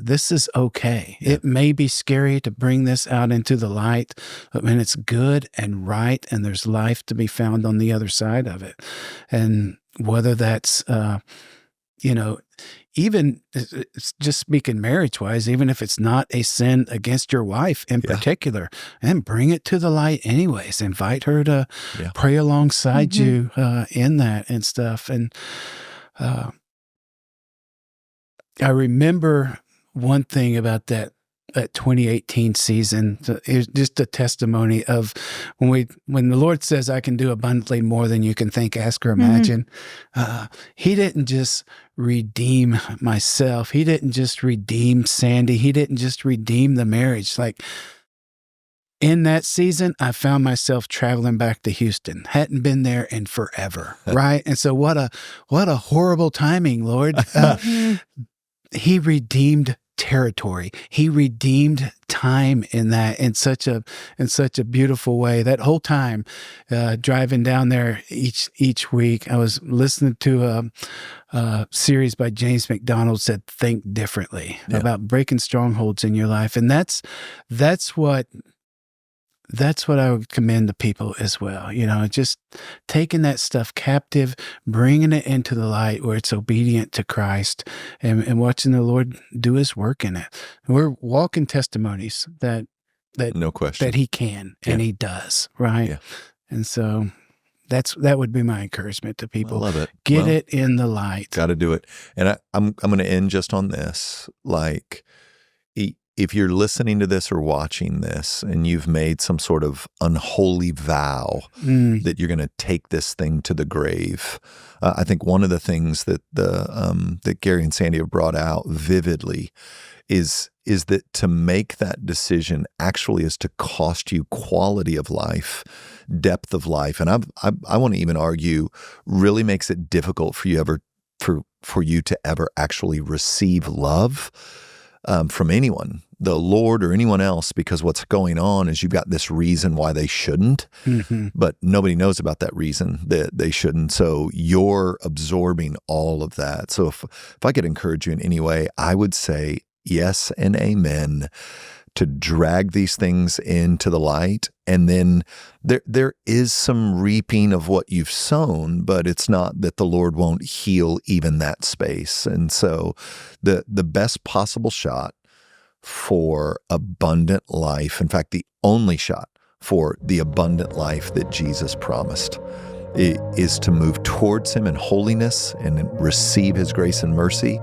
okay. Yeah. It may be scary to bring this out into the light, but man, it's good and right, and there's life to be found on the other side of it. And whether that's, even just speaking marriage-wise, even if it's not a sin against your wife in particular, and bring it to the light anyways. Invite her to pray alongside you in that and stuff. And I remember one thing about that 2018 season is just a testimony of when the Lord says, I can do abundantly more than you can think, ask, or imagine. He didn't just redeem myself. He didn't just redeem Sandi. He didn't just redeem the marriage. Like, in that season, I found myself traveling back to Houston. Hadn't been there in forever, right? And so what a horrible timing, Lord. He redeemed territory. He redeemed time in that in such a beautiful way. That whole time, driving down there each week, I was listening to a series by James McDonald said, "Think differently," about breaking strongholds in your life, and that's what I would commend to people as well. Just taking that stuff captive, bringing it into the light where it's obedient to Christ, and watching the Lord do his work in it. We're walking testimonies that no question, that he can and he does, right? Yeah. And so that would be my encouragement to people. I love it. Get it in the light. Got to do it. And I'm going to end just on this. Like, if you're listening to this or watching this and you've made some sort of unholy vow that you're going to take this thing to the grave, I think one of the things that that Gary and Sandi have brought out vividly is that to make that decision actually is to cost you quality of life, depth of life, and I want to even argue really makes it difficult for you to ever actually receive love from anyone, the Lord or anyone else, because what's going on is you've got this reason why they shouldn't, but nobody knows about that reason that they shouldn't. So you're absorbing all of that. So if I could encourage you in any way, I would say yes and amen to drag these things into the light. And then there is some reaping of what you've sown, but it's not that the Lord won't heal even that space. And so the best possible shot for abundant life, in fact, the only shot for the abundant life that Jesus promised, is to move towards him in holiness and receive his grace and mercy,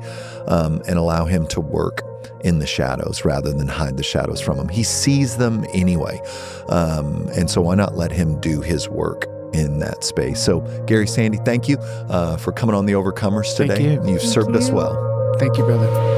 and allow him to work in the shadows rather than hide the shadows from him. He sees them anyway. And so why not let him do his work in that space? So Gary, Sandi, thank you for coming on The Overcomers today. Thank you. You've served us well. Thank you, brother.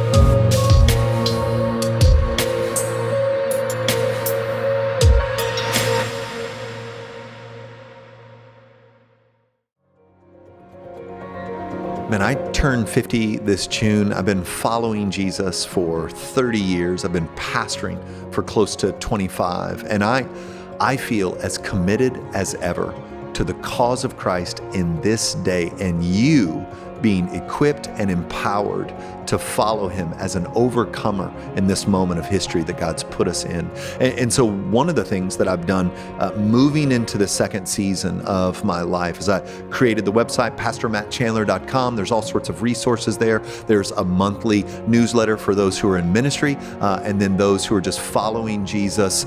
Man, I turned 50 this June. I've been following Jesus for 30 years. I've been pastoring for close to 25. And I feel as committed as ever to the cause of Christ in this day, and you being equipped and empowered to follow him as an overcomer in this moment of history that God's put us in. And so one of the things that I've done moving into the second season of my life is I created the website, pastormattchandler.com. There's all sorts of resources there. There's a monthly newsletter for those who are in ministry, and then those who are just following Jesus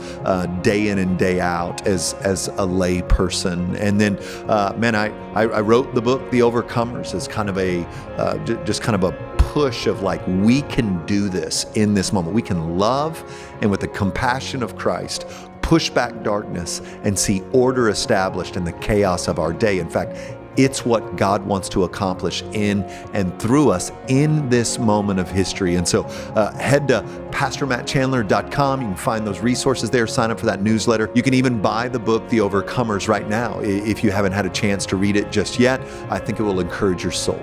day in and day out as a lay person. And then, I wrote the book, The Overcomers, as kind of just kind of a push of like, we can do this in this moment. We can love, and with the compassion of Christ, push back darkness and see order established in the chaos of our day. In fact, it's what God wants to accomplish in and through us in this moment of history. And so head to pastormattchandler.com. You can find those resources there. Sign up for that newsletter. You can even buy the book, The Overcomers, right now if you haven't had a chance to read it just yet. I think it will encourage your soul.